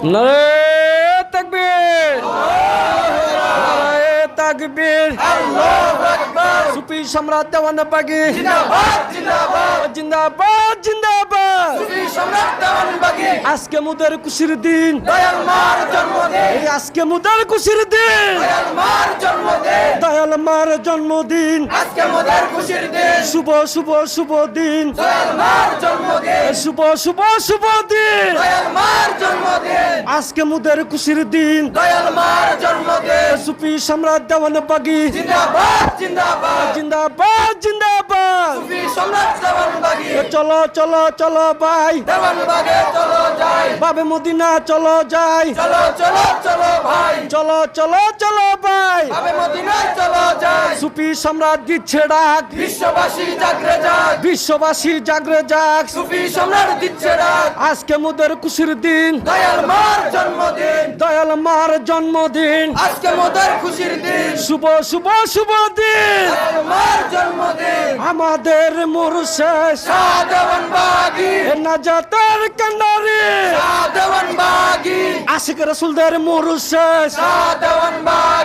নারে তাকবীর, নারে তাকবীর, আল্লাহু আকবার। সুফি সম্রাট দেওয়ানবাগী জিন্দাবাদ জিন্দাবাদ। জিন্দাবাদ জিন্দাবাদ। সুফি সম্রাট দেওয়ানবাগী। আজকে মুদের খুশির দিন, দয়াল মার জন্মদিন। এই আজকে মুদের খুশির দিন, দয়াল মার জন্মদিন। দয়াল মার জন্মদিন, আজকে মোদের খুশির দিন। শুভ শুভ শুভ দিন, দয়াল মার জন্মদিন। শুভ শুভ শুভ দিন, দয়াল মার জন্মদিন। আজকে মুদের খুশির দিন, দয়াল মার জন্মদিন। সুফি সম্রাট দেওয়ানবাগী জিন্দাবাদ জিন্দাবাদ। জিন্দাবাদ জিন্দাবাদ। সুফি সম্রাট দেওয়ানবাগী। চলো চলো চলো ভাই, দেওয়ানবাগে চলো যাই। বাবে মদিনা চলো যাই, চলো চলো চলো ভাই। চলো চলো চলো ভাই। আবে মদিনায় চলো যাই। সুফি সম্রাট দিচ্ছে ডাক, বিশ্ববাসী জাগরে যাক। বিশ্ববাসী জাগরে যাক। সুফি সম্রাট দিচ্ছে ডাক। আজকে মুদের খুশির দিন, দয়াল মার জন্মদিন। দয়াল মার জন্মদিন, আজকে মোদের খুশির দিন। শুভ শুভ শুভ দিন। দয়াল মার জন্মদিন। আমাদের মুর্শেদ শাহ দেওয়ানবাগী। নাজাতের কান্ডারি, শাহ দেওয়ানবাগী। আশিক রসুলদের মুর্শেদ শাহ দেওয়ানবাগী।